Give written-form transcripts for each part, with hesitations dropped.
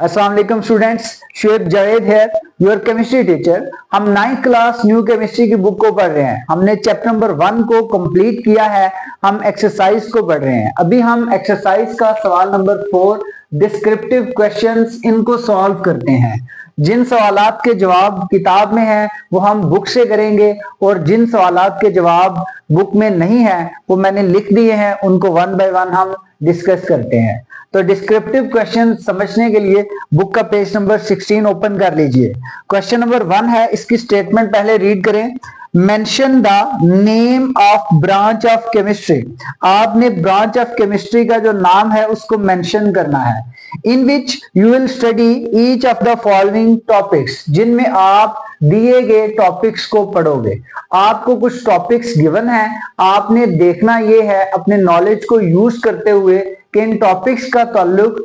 अस्सलाम वालेकुम स्टूडेंट्स, शुएब जावेद है योर केमिस्ट्री टीचर। हम 9th क्लास न्यू केमिस्ट्री की बुक को पढ़ रहे हैं। हमने चैप्टर नंबर 1 को कंप्लीट किया है। हम एक्सरसाइज को पढ़ रहे हैं। अभी हम एक्सरसाइज का सवाल नंबर 4 डिस्क्रिप्टिव क्वेश्चंस इनको सॉल्व करते हैं। जिन सवालात के जवाब किताब में है वो हम बुक से करेंगे और जिन सवालात के जवाब बुक में नहीं है वो मैंने लिख दिए हैं, उनको 1 बाय 1 हम डिस्कस करते हैं। तो डिस्क्रिप्टिव क्वेश्चन समझने के लिए बुक का पेज नंबर 16 ओपन कर लीजिए। क्वेश्चन नंबर 1 है, इसकी स्टेटमेंट पहले रीड करें। Mention the name of branch of chemistry. आपने ब्रांच ऑफ केमिस्ट्री का जो नाम है उसको मेंशन करना है। In which you will study each of the following topics, जिनमें आप दिए गए टॉपिक्स को पढ़ोगे। आपको कुछ टॉपिक्स गिवन है, आपने देखना ये है अपने नॉलेज को यूज करते हुए कि इन टॉपिक्स का ताल्लुक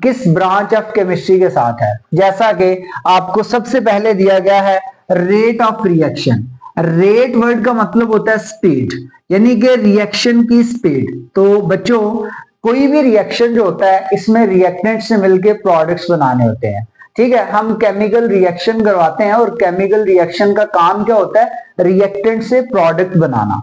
किस ब्रांच ऑफ केमिस्ट्री के साथ है। जैसा कि आपको सबसे पहले दिया गया है rate of reaction. Rate word का मतलब होता है स्पीड, यानी कि रिएक्शन की स्पीड। तो बच्चों, कोई भी रिएक्शन जो होता है इसमें रिएक्टेंट से मिलकर प्रोडक्ट्स बनाने होते हैं। ठीक है, हम केमिकल रिएक्शन करवाते हैं और केमिकल रिएक्शन का काम क्या होता है? रिएक्टेंट से प्रोडक्ट बनाना।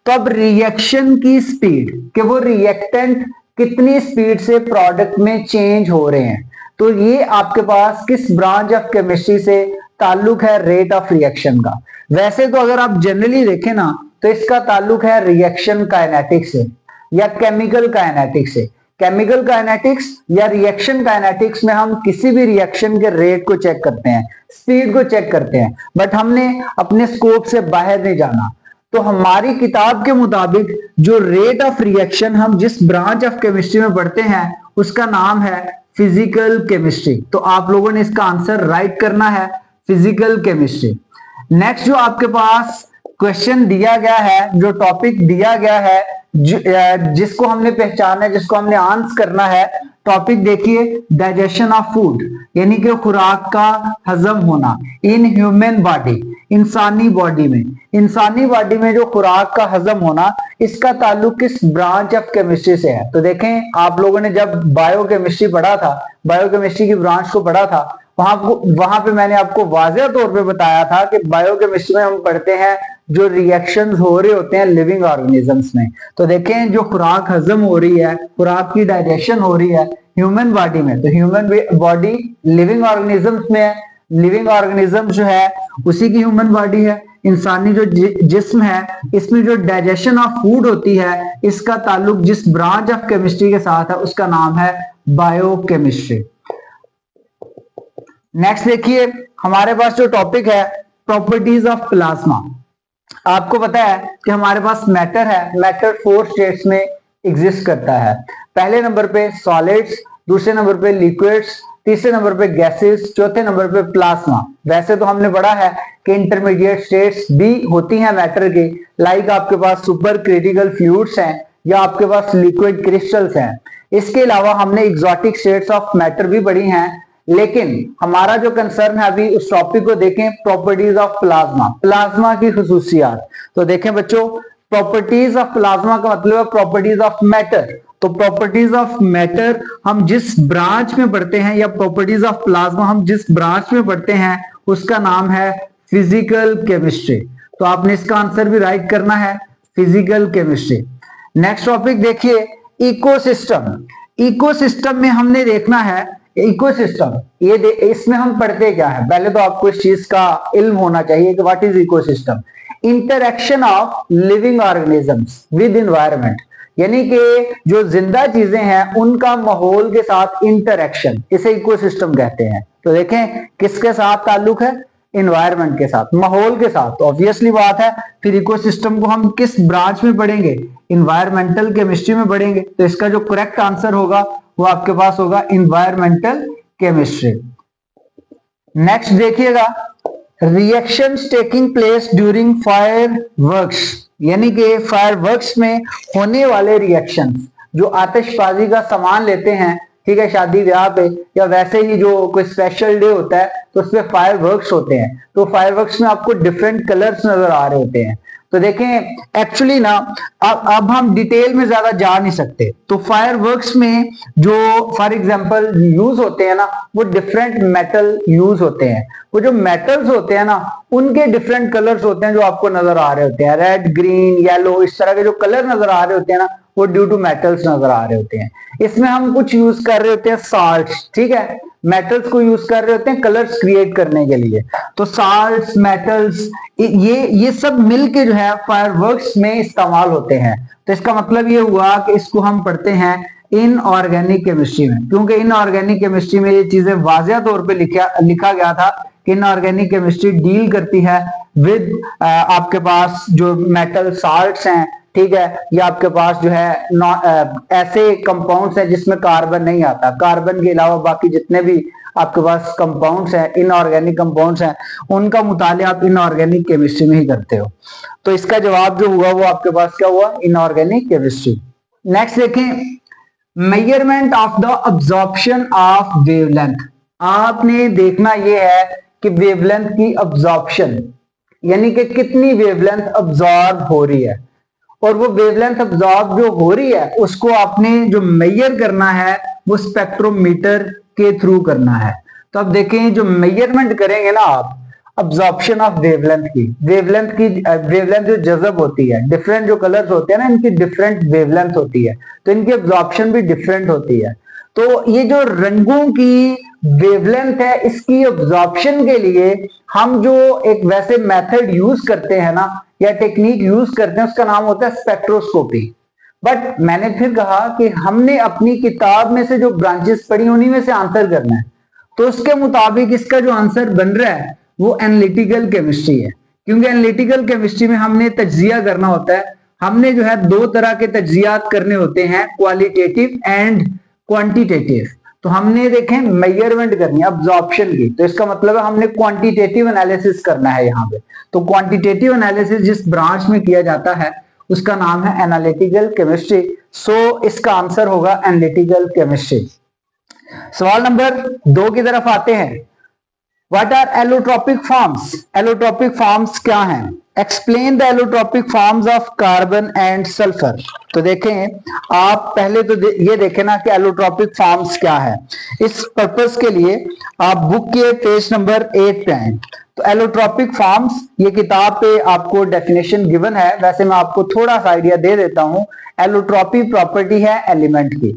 तो अब रिएक्शन की स्पीड कि वो रिएक्टेंट कितनी स्पीड से प्रोडक्ट में चेंज हो रहे हैं, तो ये आपके पास किस ब्रांच ऑफ केमिस्ट्री से ताल्लुक है? रेट ऑफ रिएक्शन का। वैसे तो अगर आप जनरली देखें ना तो इसका ताल्लुक है रिएक्शन काइनेटिक्स से या केमिकल काइनेटिक्स से। केमिकल काइनेटिक्स या रिएक्शन काइनेटिक्स में हम किसी भी रिएक्शन के रेट को चेक करते हैं, स्पीड को चेक करते हैं, बट हमने अपने स्कोप से बाहर नहीं जाना। तो हमारी किताब के मुताबिक जो रेट ऑफ रिएक्शन हम जिस ब्रांच ऑफ केमिस्ट्री में पढ़ते हैं उसका नाम है फिजिकल केमिस्ट्री। तो आप लोगों ने इसका आंसर राइट करना है, फिजिकल केमिस्ट्री। नेक्स्ट जो आपके पास क्वेश्चन दिया गया है, जो टॉपिक दिया गया है, जिसको हमने पहचाना है, जिसको हमने आंसर करना है, टॉपिक देखिए डाइजेशन ऑफ फूड, यानी कि खुराक का हजम होना इन ह्यूमन बॉडी, इंसानी बॉडी में। इंसानी बॉडी में जो खुराक का हजम होना, इसका ताल्लुक किस ब्रांच ऑफ केमिस्ट्री से है? तो देखें, आप लोगों ने जब बायोकेमिस्ट्री पढ़ा था, बायोकेमिस्ट्री की ब्रांच को पढ़ा था, वहां पे मैंने आपको वाज़ेह तौर पे बताया था कि बायोकेमिस्ट्री में हम पढ़ते हैं जो रिएक्शंस हो रहे होते हैं लिविंग ऑर्गेनिजम्स में। तो देखें, जो खुराक हजम हो रही है, खुराक की डाइजेशन हो रही है ह्यूमन बॉडी में, तो ह्यूमन बॉडी लिविंग ऑर्गेनिजम्स में है। लिविंग ऑर्गेनिज्म जो है उसी की ह्यूमन बॉडी है। इंसानी जो जिस्म है, इसमें जो डाइजेशन ऑफ फूड होती है, इसका ताल्लुक जिस ब्रांच ऑफ केमिस्ट्री के साथ है उसका नाम है बायोकेमिस्ट्री। नेक्स्ट देखिए, हमारे पास जो टॉपिक है प्रॉपर्टीज ऑफ प्लाज्मा। आपको पता है कि हमारे पास मैटर है, मैटर 4 स्टेट्स में एग्जिस्ट करता है। पहले नंबर पे सॉलिड्स, दूसरे नंबर पे लिक्विड्स, तीसरे नंबर पे गैसेस, चौथे नंबर पे प्लाज्मा। वैसे तो हमने पढ़ा है कि इंटरमीडिएट स्टेट्स भी होती हैं मैटर की, लाइक आपके पास सुपर क्रिटिकल फ्लूइड्स हैं या आपके पास लिक्विड क्रिस्टल्स हैं। इसके अलावा हमने एग्जॉटिक स्टेट्स ऑफ मैटर भी पढ़ी हैं, लेकिन हमारा जो कंसर्न है अभी उस टॉपिक को देखें, प्रॉपर्टीज ऑफ प्लाज्मा, प्लाज्मा की खुसूसियात। तो देखें बच्चों, प्रॉपर्टीज ऑफ प्लाज्मा का मतलब है प्रॉपर्टीज ऑफ मैटर। तो प्रॉपर्टीज ऑफ मैटर हम जिस ब्रांच में पढ़ते हैं, या प्रॉपर्टीज ऑफ प्लाज्मा हम जिस ब्रांच में पढ़ते हैं, उसका नाम है फिजिकल केमिस्ट्री। तो आपने इसका आंसर भी राइट करना है, फिजिकल केमिस्ट्री। नेक्स्ट टॉपिक देखिए, इकोसिस्टम। इकोसिस्टम में हमने देखना है इकोसिस्टम, इसमें हम पढ़ते क्या है? पहले तो आपको इस चीज का इल्म होना चाहिए कि what is ecosystem. Interaction of living organisms with environment, यानी कि जो जिंदा चीजें हैं उनका माहौल के साथ इंटरेक्शन, इसे इकोसिस्टम कहते हैं। तो देखें किसके साथ ताल्लुक है? एनवायरनमेंट के साथ, माहौल के साथ। तो ऑब्वियसली बात है, फिर इकोसिस्टम को हम किस ब्रांच में पढ़ेंगे? इन्वायरमेंटल केमिस्ट्री में पढ़ेंगे। तो इसका जो करेक्ट आंसर होगा वो आपके पास होगा इन्वायरमेंटल केमिस्ट्री। नेक्स्ट देखिएगा, reactions taking place during fire works, यानी कि फायर वर्क्स में होने वाले रिएक्शंस, जो आतिशबाजी का सामान लेते हैं, ठीक है, शादी ब्याह पे या वैसे ही जो कोई स्पेशल डे होता है तो उसमें फायर वर्क्स होते हैं। तो फायर वर्क्स में आपको डिफरेंट कलर्स नजर आ रहे होते हैं। तो तो देखें एक्चुअली ना अब हम डिटेल में ज्यादा जा नहीं सकते। तो फायरवर्क्स में जो फॉर एग्जांपल यूज होते हैं ना, वो डिफरेंट मेटल यूज होते हैं। वो जो मेटल्स होते हैं ना, उनके डिफरेंट कलर्स होते हैं जो आपको नजर आ रहे होते हैं, रेड, ग्रीन, येलो, इस तरह के जो कलर नजर आ रहे होते हैं ना, वो ड्यू टू मेटल्स नजर आ रहे होते हैं। इसमें हम कुछ यूज कर रहे होते हैं साल्ट्स, ठीक है, मेटल्स को यूज कर रहे होते हैं कलर्स क्रिएट करने के लिए। तो साल्ट्स, मेटल्स, ये सब मिलके जो है फायरवर्क्स में इस्तेमाल होते हैं। तो इसका मतलब ये हुआ कि इसको हम पढ़ते हैं इनऑर्गेनिक केमिस्ट्री में, क्योंकि इनऑर्गेनिक केमिस्ट्री में ये चीजें वाजिया तौर पे लिखा गया था कि इनऑर्गेनिक केमिस्ट्री डील करती है विद आपके पास जो मेटल साल्ट्स हैं, ठीक है, या आपके पास जो है ऐसे कंपाउंड्स हैं जिसमें कार्बन नहीं आता। कार्बन के अलावा बाकी जितने भी आपके पास कंपाउंड्स हैं, इनऑर्गेनिक कंपाउंड्स हैं, उनका मुतालिया आप इनऑर्गेनिक केमिस्ट्री में ही करते हो। तो इसका जवाब जो हुआ वो आपके पास क्या हुआ, इनऑर्गेनिक केमिस्ट्री। नेक्स्ट देखें, measurement of the absorption of wavelength. आपने देखना यह है कि वेवलेंथ की अब्जॉर्प्शन, यानी कि कितनी वेवलेंथ अब्जॉर्ब हो रही है, और वो वेवलेंथ अब्जॉर्ब जो हो रही है उसको आपने जो मेजर करना है वो स्पेक्ट्रोमीटर के थ्रू करना है। तो अब देखें, जो मेजरमेंट करेंगे ना आप अब्जॉर्प्शन ऑफ वेवलेंथ की, वेवलेंथ जो जज़ब होती है, डिफरेंट जो कलर्स होते हैं ना, इनकी डिफरेंट वेवलेंथ होती है, तो इनकी अब्जॉर्प्शन भी डिफरेंट होती है। तो ये जो रंगों की वेवलेंथ है, इसकी अब्जॉर्प्शन के लिए हम जो एक वैसे मेथड यूज करते हैं ना, या टेक्निक यूज करते हैं, उसका नाम होता है स्पेक्ट्रोस्कोपी। बट मैंने फिर कहा कि हमने अपनी किताब में से जो ब्रांचेस पढ़ी उन्हीं में से आंसर करना है। तो उसके मुताबिक इसका जो आंसर बन रहा है वो एनालिटिकल केमिस्ट्री है, क्योंकि एनालिटिकल केमिस्ट्री में हमने तज्जिया करना होता है। हमने जो है दो तरह के तज्जियात करने होते हैं, क्वालिटेटिव एंड क्वांटिटेटिव। तो हमने देखें मेजरमेंट करनी है अब्जॉर्प्शन की, तो इसका मतलब है हमने क्वांटिटेटिव एनालिसिस करना है यहाँ पे। तो क्वांटिटेटिव एनालिसिस जिस ब्रांच में किया जाता है उसका नाम है एनालिटिकल केमिस्ट्री। सो इसका आंसर होगा एनालिटिकल केमिस्ट्री। सवाल नंबर 2 की तरफ आते हैं। What are allotropic forms? Allotropic forms क्या हैं? Explain the allotropic forms of carbon and sulphur. तो देखें आप पहले तो ये देखें ना कि एलोट्रोपिक फॉर्म्स क्या है। इस पर्पस के लिए आप बुक के पेज नंबर 8 पे आए। तो एलोट्रोपिक फॉर्म्स, ये किताब पे आपको डेफिनेशन गिवन है, वैसे मैं आपको थोड़ा सा आइडिया दे देता हूं। एलोट्रोपी प्रॉपर्टी है एलिमेंट की।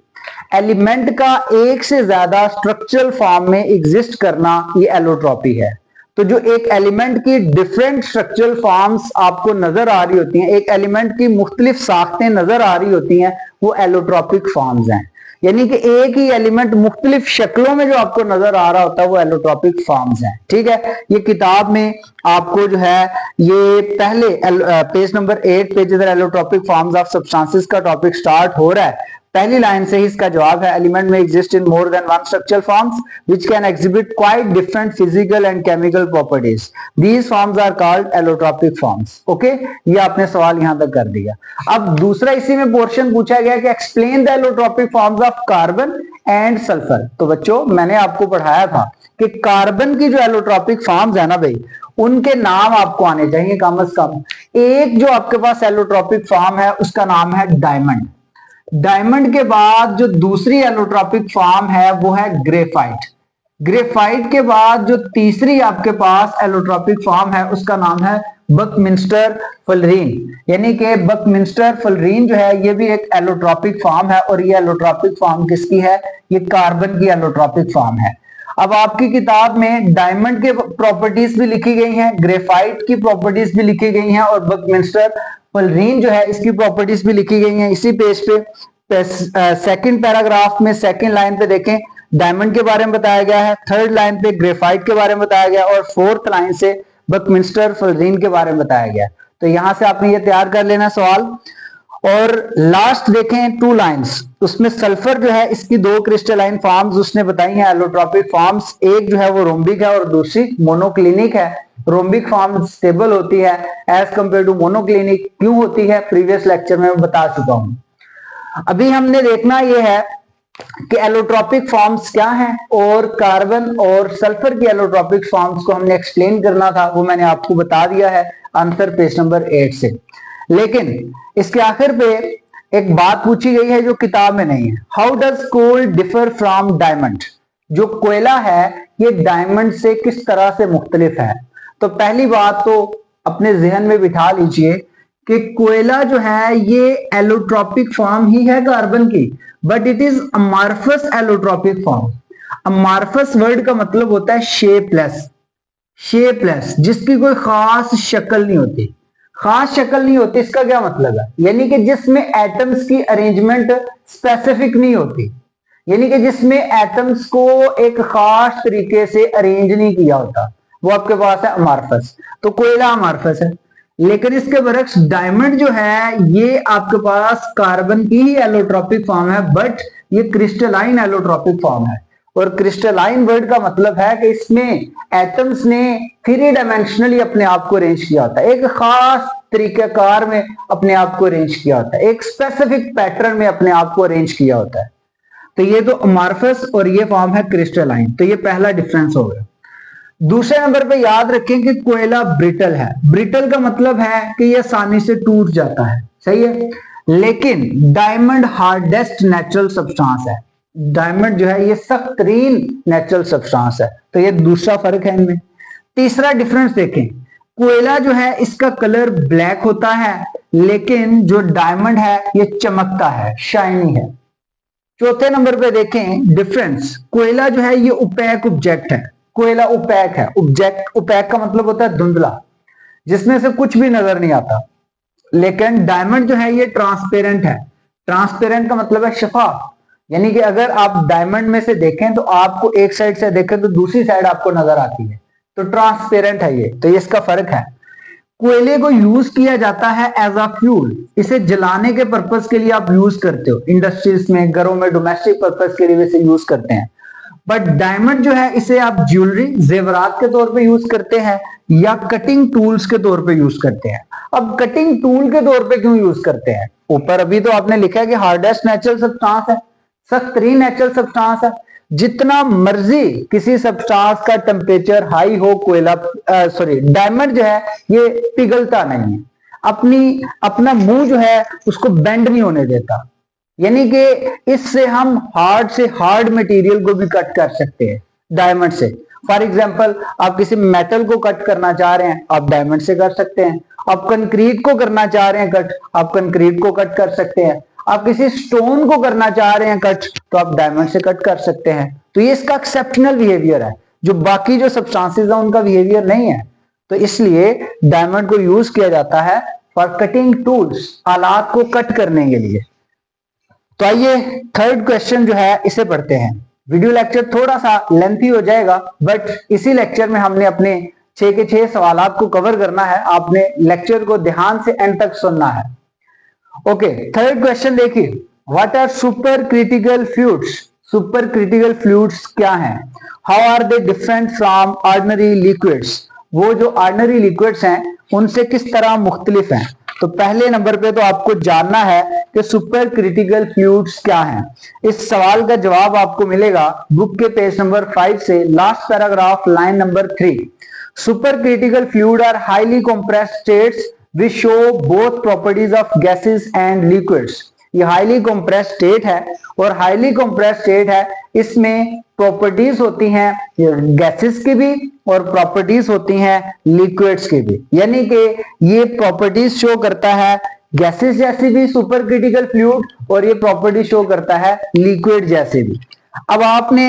एलिमेंट का एक से ज्यादा स्ट्रक्चरल फॉर्म में एग्जिस्ट करना, ये एलोट्रोपी है। तो जो एक एलिमेंट की डिफरेंट स्ट्रक्चरल फॉर्म्स आपको नजर आ रही होती हैं, एक एलिमेंट की मुख्तलिफ साख्तें नजर आ रही होती हैं, वो एलोट्रोपिक फॉर्म्स हैं। यानी कि एक ही एलिमेंट मुख्तलिफ शक्लों में जो आपको नजर आ रहा होता है वो एलोट्रोपिक फॉर्म्स हैं। ठीक है, ये किताब में आपको जो है ये पहले पेज नंबर 8 पे जिधर एलोट्रोपिक फॉर्म्स ऑफ सब्सटेंसेस का टॉपिक स्टार्ट हो रहा है, पहली लाइन से ही इसका जवाब है। Element may exist in more than one structural forms which can exhibit quite different physical and chemical properties. These forms are called allotropic forms. Okay, ये आपने सवाल यहां तक कर दिया। अब दूसरा इसी में पोर्शन पूछा गया कि explain the allotropic forms of carbon and sulphur. तो बच्चों मैंने आपको पढ़ाया था कि कार्बन की जो एलोट्रोपिक फॉर्म्स है ना भाई, उनके नाम आपको आने चाहिए कम से कम। एक जो आपके पास एलोट्रोपिक फॉर्म है उसका नाम है डायमंड। डायमंड के बाद जो दूसरी एलोट्रोपिक फॉर्म है वो है ग्रेफाइट। ग्रेफाइट के बाद जो तीसरी आपके पास एलोट्रोपिक फॉर्म है उसका नाम है बकमिंस्टर फुलरीन। यानी कि बकमिंस्टर फुलरीन जो है ये भी एक एलोट्रोपिक फॉर्म है, और ये एलोट्रोपिक फॉर्म किसकी है? ये कार्बन की एलोट्रोपिक फॉर्म है। अब आपकी किताब में डायमंड के प्रॉपर्टीज भी लिखी गई हैं, ग्रेफाइट की प्रॉपर्टीज भी लिखी गई हैं, और बकमिंस्टर फुलरीन जो है इसकी प्रॉपर्टीज भी लिखी गई हैं। इसी पेज पे सेकंड पैराग्राफ में सेकंड लाइन पे देखें, डायमंड के बारे में बताया गया है, थर्ड लाइन पे ग्रेफाइट के बारे में बताया गया, और फोर्थ लाइन से बकमिंस्टर फुलरीन के बारे में बताया गया। तो यहां से आपने ये तैयार कर लेना सवाल। और लास्ट देखें 2 लाइंस, उसमें सल्फर जो है इसकी 2 क्रिस्टलाइन फॉर्म्स उसने बताई हैं एलोट्रोपिक फॉर्म्स। एक जो है वो रोम्बिक है और दूसरी मोनोक्लिनिक है। रोम्बिक फॉर्म स्टेबल होती है एज कंपेयर टू मोनोक्लिनिक। क्यों होती है प्रीवियस लेक्चर में मैं बता चुका हूं। अभी हमने देखना यह है कि एलोट्रॉपिक फॉर्म्स क्या हैं और कार्बन और सल्फर की एलोट्रॉपिक फॉर्म्स को हमने एक्सप्लेन करना था, वो मैंने आपको बता दिया है आंसर पेज नंबर 8 से। लेकिन इसके आखिर पे एक बात पूछी गई है जो किताब में नहीं है, how does coal differ from diamond? जो कोयला है ये डायमंड से किस तरह से मुख्तलिफ है? तो पहली बात तो अपने जहन में बिठा लीजिए कि कोयला जो है ये एलोट्रॉपिक फॉर्म ही है कार्बन की, but it is amorphous allotropic form. Amorphous word का मतलब होता है शेपलेस, शेपलेस जिसकी कोई खास शक्ल नहीं होती। खास शक्ल नहीं होती इसका क्या मतलब है? यानी कि जिसमें एटम्स की अरेंजमेंट स्पेसिफिक नहीं होती, यानी कि जिसमें एटम्स को एक खास तरीके से अरेंज नहीं किया होता, वो आपके पास है अमार्फस। तो कोयला अमार्फस है। लेकिन इसके बरक्स डायमंड जो है ये आपके पास कार्बन की ही एलोट्रॉपिक फॉर्म है, बट ये क्रिस्टलाइन एलोट्रॉपिक फॉर्म है। और क्रिस्टलाइन वर्ड का मतलब है कि इसमें एटम्स ने थ्री डायमेंशनली अपने आप को अरेंज किया होता है, एक खास तरीकेकार में अपने आप को अरेंज किया होता है, एक स्पेसिफिक पैटर्न में अपने आप को अरेंज किया होता है। तो ये तो अमार्फस और ये फॉर्म है क्रिस्टलाइन। तो ये पहला डिफरेंस हो गया। दूसरे नंबर पे याद रखें कि कोयला ब्रिटल है। ब्रिटल का मतलब है कि ये आसानी से टूट जाता है, सही है। लेकिन डायमंड हार्डेस्ट नेचुरल सब्सटेंस है। डायमंड जो है ये सख्त तरीन नेचुरल सब्सटेंस है। तो ये दूसरा फर्क है इनमें। तीसरा डिफरेंस देखें, कोयला जो है इसका कलर ब्लैक होता है, लेकिन जो डायमंड है ये चमकता है, शाइनी है। चौथे नंबर पे देखें डिफरेंस, कोयला जो है ये ओपेक ऑब्जेक्ट है। कोयला ओपेक है। ऑब्जेक्ट, ओपेक का मतलब होता है धुंधला, जिसमें से कुछ भी नजर नहीं आता। लेकिन डायमंड जो है ये ट्रांसपेरेंट है। ट्रांसपेरेंट का मतलब है शफाफ, यानी कि अगर आप डायमंड में से देखें तो आपको एक साइड से देखें तो दूसरी साइड आपको नजर आती है। तो ट्रांसपेरेंट है ये। तो ये इसका फर्क है। कोयले को यूज किया जाता है एज अ फ्यूल। इसे जलाने के पर्पस के लिए आप यूज करते हो, इंडस्ट्रीज में, घरों में, डोमेस्टिक पर्पस के लिए इसे यूज करते हैं। बट डायमंड जो है इसे आप ज्वेलरी, जेवरात के तौर पे यूज करते हैं या कटिंग टूल्स के तौर पे यूज करते हैं। अब कटिंग टूल के तौर पे क्यों यूज करते हैं? ऊपर अभी तो आपने लिखा है कि हार्डेस्ट नेचुरल सब्सटेंस है, सख्त तरीन नेचुरल सब्सटेंस है। जितना मर्जी किसी सब्सटेंस का टेम्परेचर हाई हो, कोयला डायमंड जो है ये पिघलता नहीं है, अपना मुंह जो है उसको बेंड नहीं होने देता। यानी कि इससे हम हार्ड से हार्ड मटेरियल को भी कट कर सकते हैं डायमंड से। फॉर एग्जांपल आप किसी मेटल को कट करना चाह रहे हैं, आप डायमंड से कर सकते हैं। आप कंक्रीट को करना चाह रहे हैं कट, आप कंक्रीट को कट कर सकते हैं। आप किसी स्टोन को करना चाह रहे हैं कट, तो आप डायमंड से कट कर सकते हैं। तो ये इसका एक्सेप्शनल बिहेवियर है, जो बाकी जो सब्सटेंसेस है उनका बिहेवियर नहीं है। तो इसलिए डायमंड को यूज किया जाता है फॉर कटिंग टूल्स, आलात को कट करने के लिए। तो आइए थर्ड क्वेश्चन जो है इसे पढ़ते हैं। वीडियो लेक्चर थोड़ा सा लेंथी हो जाएगा, बट इसी लेक्चर में हमने अपने 6 के 6 सवालात को कवर करना है। आपने लेक्चर को ध्यान से एंड तक सुनना है। ओके, थर्ड क्वेश्चन देखिए, what are super critical fluids? Super critical fluids क्या हैं? How are they different from ordinary liquids? वो जो ऑर्डिनरी लिक्विड्स हैं उनसे किस तरह मुख्तलिफ हैं? तो पहले नंबर पे तो आपको जानना है कि सुपर क्रिटिकल फ्लूइड्स क्या हैं। इस सवाल का जवाब आपको मिलेगा बुक के पेज नंबर 5 से last paragraph line number 3। Super critical fluid are highly compressed states which show both properties of gases and liquids। ये हाईली कंप्रेस्ड स्टेट है, और हाईली कंप्रेस्ड स्टेट है इसमें प्रॉपर्टीज होती हैं गैसेस की भी और प्रॉपर्टीज होती हैं लिक्विड्स की भी। यानी कि ये प्रॉपर्टीज शो करता है गैसेस जैसी भी सुपर क्रिटिकल फ्लूइड, और ये प्रॉपर्टी शो करता है लिक्विड जैसे भी। अब आपने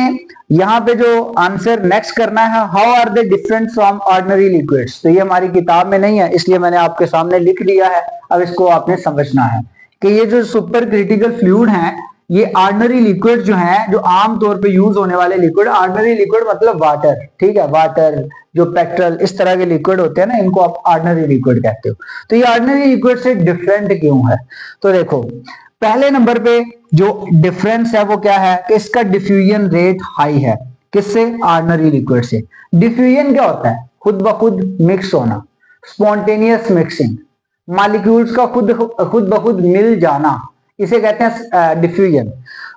यहाँ पे जो आंसर नेक्स्ट करना है, how are they different from ordinary liquids, तो ये हमारी किताब में नहीं है, इसलिए मैंने आपके सामने लिख दिया है। अब इसको आपने समझना है कि ये जो सुपर क्रिटिकल फ्लूइड हैं ये ऑर्डिनरी लिक्विड जो हैं, जो आमतौर पे यूज होने वाले लिक्विड, ऑर्डिनरी लिक्विड मतलब वाटर, ठीक है, वाटर जो पेट्रोल इस तरह के लिक्विड होते हैं ना, इनको आप ऑर्डिनरी लिक्विड कहते हो। तो ये ऑर्डिनरी लिक्विड से डिफरेंट क्यों है? तो देखो, पहले नंबर पे जो डिफरेंस है वो क्या है कि इसका डिफ्यूजन रेट हाई है। किससे? ऑर्डिनरी लिक्विड से। डिफ्यूजन क्या होता है? खुद ब खुद मिक्स होना, स्पॉन्टेनियस मिक्सिंग, मॉलिक्यूल्स का खुद ब खुद मिल जाना, इसे कहते हैं डिफ्यूजन।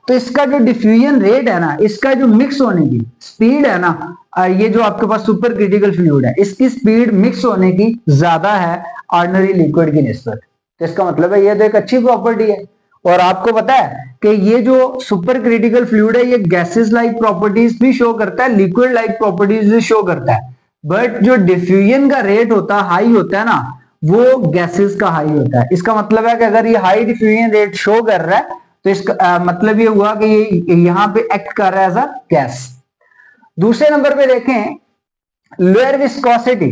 तो इसका जो डिफ्यूजन रेट है ना, इसका जो मिक्स होने की स्पीड है ना, ये जो आपके पास सुपर क्रिटिकल फ्लूइड है, इसकी स्पीड मिक्स होने की ज्यादा है ऑर्डिनरी लिक्विड की निस्बत। तो इसका मतलब है ये तो एक अच्छी प्रॉपर्टी है। और आपको पता है कि ये जो सुपर क्रिटिकल फ्लूइड है, ये गैसेस लाइक प्रॉपर्टीज भी शो करता है, लिक्विड लाइक प्रॉपर्टीज भी शो करता है, बट जो डिफ्यूजन का रेट होता है, हाई होता है ना, वो गैसेस का हाई होता है। इसका मतलब है कि अगर ये हाई डिफ्यूजन रेट शो कर रहा है तो इसका मतलब ये हुआ कि ये यहां पे एक्ट कर रहा है एज अ गैस। दूसरे नंबर पे देखें लोअर विस्कोसिटी।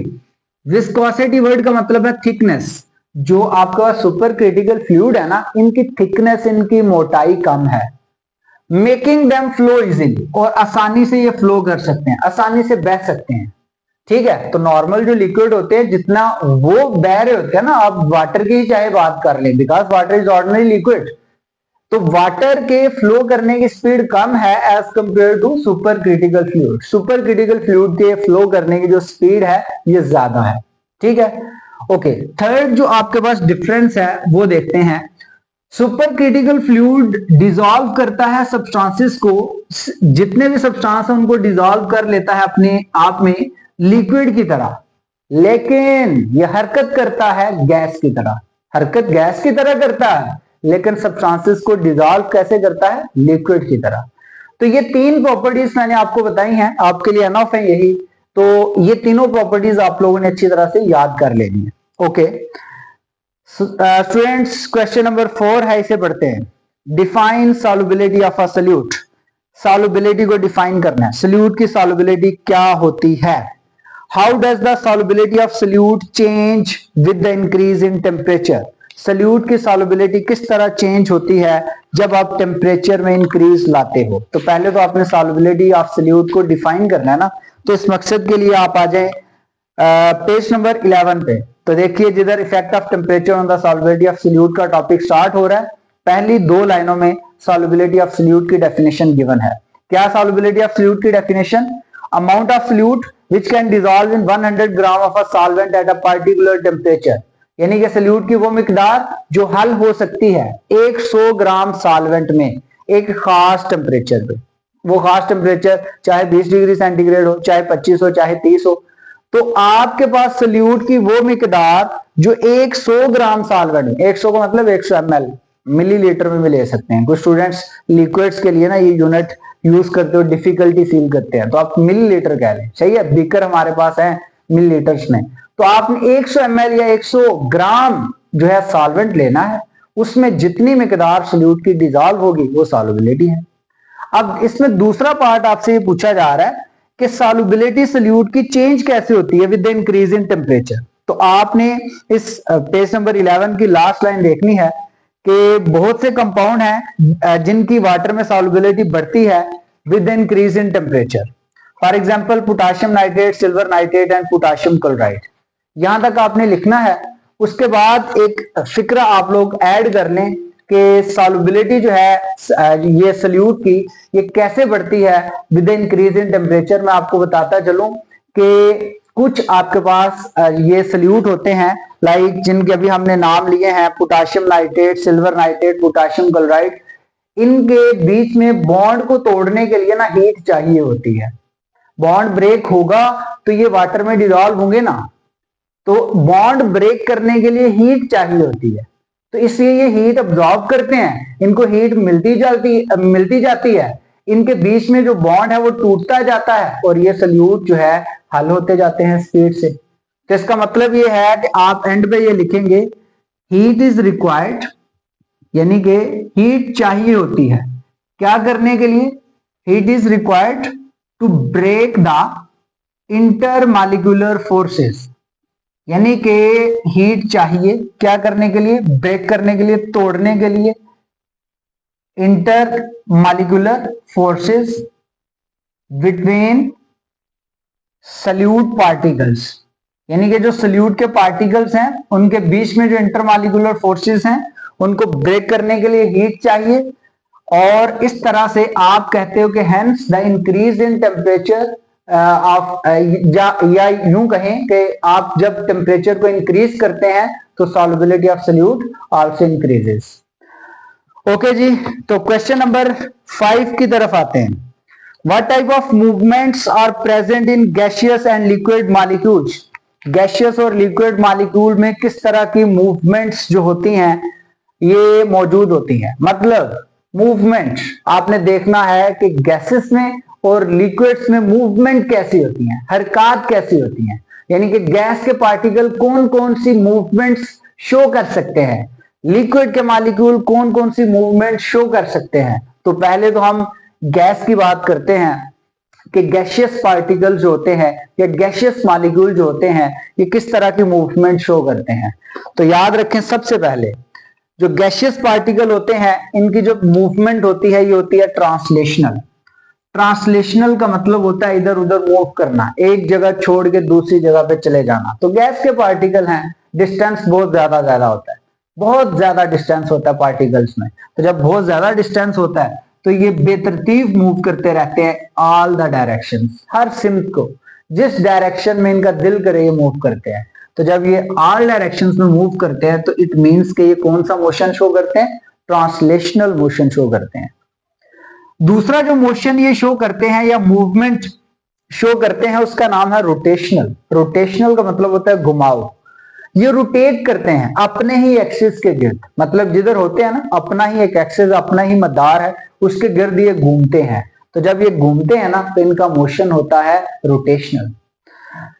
विस्कोसिटी वर्ड का मतलब है थिकनेस। जो आपका सुपर क्रिटिकल फ्लूइड है ना, इनकी थिकनेस, इनकी मोटाई कम है। मेकिंग देम फ्लो इजीली, और आसानी से ये फ्लो कर सकते हैं, आसानी से बह सकते हैं। ठीक है, तो नॉर्मल जो लिक्विड होते हैं जितना वो बह रहे होते हैं ना, आप वाटर की ही चाहे बात कर लें, because water is ordinary liquid, तो वाटर के फ्लो करने की स्पीड कम है as compare to super critical fluid. Super critical fluid के फ्लो करने की जो स्पीड है ये ज्यादा है। ठीक है, ओके। थर्ड जो आपके पास डिफरेंस है वो देखते हैं। सुपर क्रिटिकल फ्लूइड डिसॉल्व करता है सब्सटेंसेस को, जितने भी सब्सटेंस है उनको डिसॉल्व कर लेता है अपने आप में लिक्विड की तरह, लेकिन यह हरकत करता है गैस की तरह। हरकत गैस की तरह करता है, लेकिन सब्सटेंसेस को डिसॉल्व कैसे करता है? लिक्विड की तरह। तो ये तीन प्रॉपर्टीज मैंने आपको बताई हैं, आपके लिए एनफ है यही। तो ये तीनों प्रॉपर्टीज आप लोगों ने अच्छी तरह से याद कर लेनी है। ओके स्टूडेंट्स, क्वेश्चन नंबर 4 है, इसे पढ़ते हैं। Define solubility of a solute. Solubility को डिफाइन करना है, सॉल्यूट की सॉल्युबिलिटी क्या होती है। How does the solubility of solute change with the increase in temperature. Solute की सॉल्युबिलिटी किस तरह चेंज होती है जब आप टेम्परेचर में इंक्रीज लाते हो। तो पहले तो आपने सॉल्युबिलिटी ऑफ सॉल्यूट को डिफाइन करना है ना, तो इस मकसद के लिए आप आ जाएं पेज नंबर 11 पे। तो देखिए जिधर effect of temperature on the solubility of solute का टॉपिक स्टार्ट हो रहा है, पहली 2 लाइनों में सॉल्युबिलिटी ऑफ सॉल्यूट की डेफिनेशन गिवन है। क्या सॉल्युबिलिटी ऑफ सॉल्यूट की definition? Amount of solute which can dissolve in 100 gram of a solvent at a particular temperature। यानी कि सॉल्यूट की वो मिकदार जो हल हो सकती है 100 ग्राम सॉल्वेंट में एक खास टेम्परेचर पे। वो खास टेम्परेचर चाहे 20 डिग्री सेंटीग्रेड हो, चाहे 25 हो, चाहे 30 हो। तो आपके पास सॉल्यूट की वो मिकदार जो 100 ग्राम सॉल्वेंट में, 100 का मतलब 100 ml, मिलीलीटर में भी ले सकते हैं। कुछ स्टूडेंट्स लिक्विड्स के लिए ना ये यूनिट यूज करते हो, डिफिकल्टी फील करते हैं, तो आप मिलीलीटर कह लें। सही है, बीकर हमारे पास है मिलीलीटर्स में। तो आपने 100 ml या 100 ग्राम जो है सॉल्वेंट लेना है, उसमें जितनी मिकदार सॉल्यूट की डिसॉल्व होगी वो सॉल्युबिलिटी है। अब इसमें दूसरा पार्ट आपसे ये पूछा जा रहा है कि सॉल्युबिलिटी सॉल्यूट की चेंज कैसे होती है with the increase in temperature. तो आपने इस पेज नंबर 11 की लास्ट लाइन देखनी है कि बहुत से कंपाउंड हैं जिनकी वाटर में सॉल्युबिलिटी बढ़ती है with the increase in temperature. For example potassium nitrate, silver nitrate and potassium chloride. यहां तक आपने लिखना है। उसके बाद एक फिक्रा आप लोग ऐड कर लें कि सॉल्युबिलिटी जो है ये सॉल्यूट की ये कैसे बढ़ती है with the increase in temperature. मैं आपको बताता चलूं कि कुछ आपके पास ये सॉल्यूट होते हैं लाइक जिनके अभी हमने नाम लिए हैं, potassium nitrate, silver nitrate, potassium chloride. इनके बीच में बॉन्ड को तोड़ने के लिए ना हीट चाहिए होती है। बॉन्ड ब्रेक होगा तो ये वाटर में डिसॉल्व होंगे ना, तो बॉन्ड ब्रेक करने के लिए हीट चाहिए होती है। तो इसलिए ये हीट अब्सॉर्ब करते हैं, इनको हीट मिलती जाती है, इनके बीच में जो बॉन्ड है वो टूटता जाता है और ये सॉल्यूट जो है हल होते जाते हैं स्पीड से। तो इसका मतलब ये है कि आप एंड पे ये लिखेंगे हीट इज रिक्वायर्ड, यानी कि हीट चाहिए होती है क्या करने के लिए? Heat is required to break the intermolecular forces. यानी कि हीट चाहिए क्या करने के लिए? ब्रेक करने के लिए, तोड़ने के लिए intermolecular forces between solute particles. यानी कि जो सॉल्यूट के पार्टिकल्स हैं उनके बीच में जो इंटरमॉलिक्यूलर फोर्सेस हैं उनको ब्रेक करने के लिए हीट चाहिए। और इस तरह से आप कहते हो कि hence the increase in temperature of, या यूं कहें कि आप जब टेम्परेचर को इंक्रीज करते हैं तो solubility of solute also increases. Okay जी, तो क्वेश्चन नंबर 5 की तरफ आते हैं। What type of movements are present in gaseous and liquid molecules? Gaseous और लिक्विड मॉलिक्यूल में किस तरह की मूवमेंट्स जो होती हैं ये मौजूद होती हैं। मतलब मूवमेंट आपने देखना है कि गैसेस में और लिक्विड्स में मूवमेंट कैसी होती हैं, हरकत कैसी होती हैं, यानी कि गैस के पार्टिकल कौन कौन सी मूवमेंट्स शो कर सकते हैं, लिक्विड के मॉलिक्यूल कौन कौन सी मूवमेंट शो कर सकते हैं। तो पहले तो हम गैस की बात करते हैं कि गैशियस पार्टिकल जो होते हैं या गैशियस मॉलिक्यूल जो होते हैं ये किस तरह की मूवमेंट शो करते हैं। तो याद रखें, सबसे पहले जो गैशियस पार्टिकल होते हैं इनकी जो मूवमेंट होती है ये होती है ट्रांसलेशनल। ट्रांसलेशनल का मतलब होता है इधर उधर मूव करना, एक जगह छोड़ के दूसरी जगह पे चले जाना। तो गैस के पार्टिकल हैं, डिस्टेंस बहुत ज्यादा होता है, बहुत ज्यादा डिस्टेंस होता है पार्टिकल्स में। तो जब बहुत ज्यादा डिस्टेंस होता है तो ये बेतरतीब मूव करते रहते हैं ऑल द डायरेक्शन, हर सिमत को जिस डायरेक्शन में इनका दिल करे ये मूव करते हैं। तो जब ये ऑल डायरेक्शंस में मूव करते हैं तो इट मींस कि ये कौन सा मोशन शो करते हैं, ट्रांसलेशनल मोशन शो करते हैं। दूसरा जो मोशन ये शो करते हैं या मूवमेंट शो करते हैं उसका नाम है रोटेशनल। रोटेशनल का मतलब होता है घुमाव। ये रोटेट करते हैं अपने ही एक्सिस के गिर्द, मतलब जिधर होते हैं ना अपना ही एक एक्सिस, अपना ही मदार है, उसके गिर्द ये घूमते हैं। तो जब ये घूमते हैं ना तो इनका मोशन होता है रोटेशनल।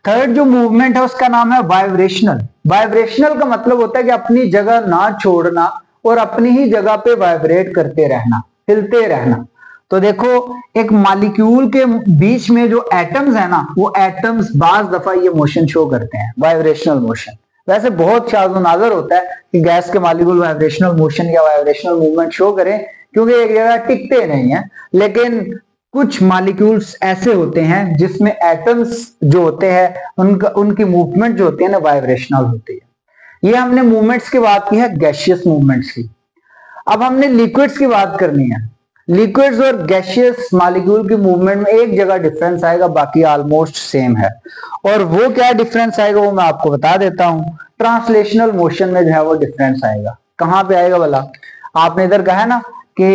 थर्ड जो मूवमेंट है उसका नाम है वाइब्रेशनल। वाइब्रेशनल का मतलब होता है कि अपनी जगह ना छोड़ना और अपनी ही जगह पे वाइब्रेट करते रहना, हिलते रहना। तो देखो एक मॉलिक्यूल के बीच में जो एटम्स है ना वो एटम्स बाज दफा ये मोशन शो करते हैं, वाइब्रेशनल मोशन। वैसे बहुत शाज़ो नाज़र होता है कि गैस के मॉलिक्यूल वाइब्रेशनल मोशन या वाइब्रेशनल मूवमेंट शो करें, क्योंकि एक जगह टिकते नहीं है। लेकिन कुछ मॉलिक्यूल्स ऐसे होते हैं जिसमें एटम्स जो होते हैं उनकी मूवमेंट जो होती है ना वाइब्रेशनल होती है। ये हमने मूवमेंट्स की बात की है, गैसियस मूवमेंट्स की। अब हमने लिक्विड्स की बात करनी है। लिक्विड्स और गैसियस मॉलिक्यूल की मूवमेंट में एक जगह डिफरेंस आएगा, बाकी ऑलमोस्ट सेम है। और वो क्या डिफरेंस आएगा वो मैं आपको बता देता हूं। ट्रांसलेशनल मोशन में जो है वो डिफरेंस आएगा। कहां पे आएगा भला? आपने इधर कहा है ना कि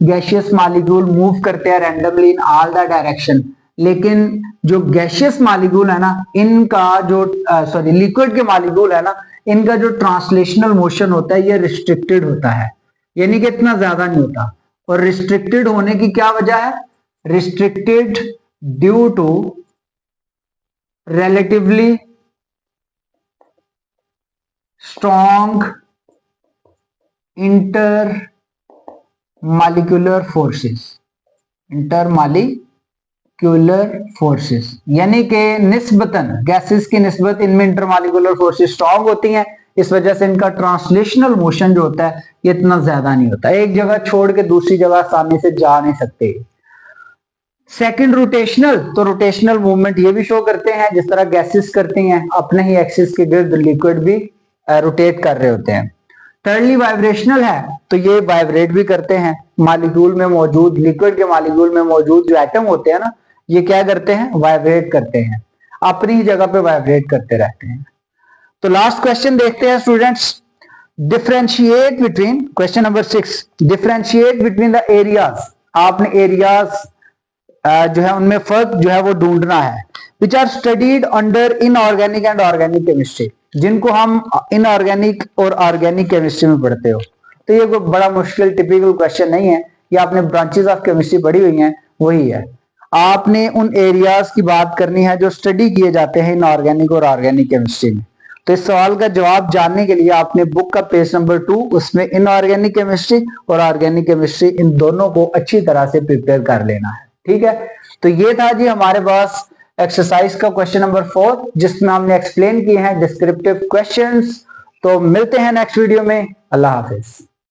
गैसियस मॉलिक्यूल मूव करते हैं randomly in all the direction, लेकिन जो गैसियस मॉलिक्यूल है ना इनका जो लिक्विड के मॉलिक्यूल है ना इनका जो ट्रांसलेशनल मोशन होता है ये रिस्ट्रिक्टेड होता है, यानी कि इतना ज्यादा नहीं होता। और रिस्ट्रिक्टेड होने की क्या वजह है? Restricted due to relatively strong intermolecular forces, intermolecular forces, यानी कि निस्बतन गैसेस की निस्बत इनमें इंटरमॉलिक्यूलर फोर्सेस स्ट्रांग होती हैं। इस वजह से इनका ट्रांसलेशनल मोशन जो होता है ये इतना ज्यादा नहीं होता, एक जगह छोड़ के दूसरी जगह आसानी से जा नहीं सकते। सेकंड रोटेशनल, तो रोटेशनल मूवमेंट ये भी शो करते हैं जिस तरह गैसेस करती हैं, अपने ही एक्सिस के गिर्द लिक्विड भी रोटेट कर रहे होते हैं। थर्डली वाइब्रेशनल है, तो ये वाइब्रेट भी करते हैं। मॉलिक्यूल में मौजूद, लिक्विड के मॉलिक्यूल में मौजूद जो एटम होते हैं ना ये क्या करते हैं? वाइब्रेट करते हैं, अपनी ही जगह पे वाइब्रेट करते रहते हैं। तो लास्ट क्वेश्चन देखते हैं students. Differentiate between, question number 6, differentiate between the areas. आपने एरियाज जो है उनमें फर्क जो है वो ढूंढना है। Which are studied under inorganic and organic chemistry, जिनको हम इनऑर्गेनिक और ऑर्गेनिक केमिस्ट्री में पढ़ते हो। तो ये कोई बड़ा मुश्किल टिपिकल क्वेश्चन नहीं है, ये आपने ब्रांचेस ऑफ केमिस्ट्री पढ़ी हुई हैं वही है। आपने उन एरियाज की बात करनी है जो स्टडी किए जाते हैं इनऑर्गेनिक और ऑर्गेनिक केमिस्ट्री में। तो इस सवाल का जवाब जानने के लिए आपने बुक का पेज नंबर 2 उसमें इनऑर्गेनिक केमिस्ट्री और ऑर्गेनिक केमिस्ट्री इन दोनों को अच्छी तरह से प्रिपेयर कर लेना है, ठीक है। तो ये था जी हमारे पास एक्सरसाइज का क्वेश्चन नंबर 4 जिसमें हमने एक्सप्लेन किए हैं डिस्क्रिप्टिव क्वेश्चंस। तो मिलते हैं नेक्स्ट वीडियो में। अल्लाह हाफिज।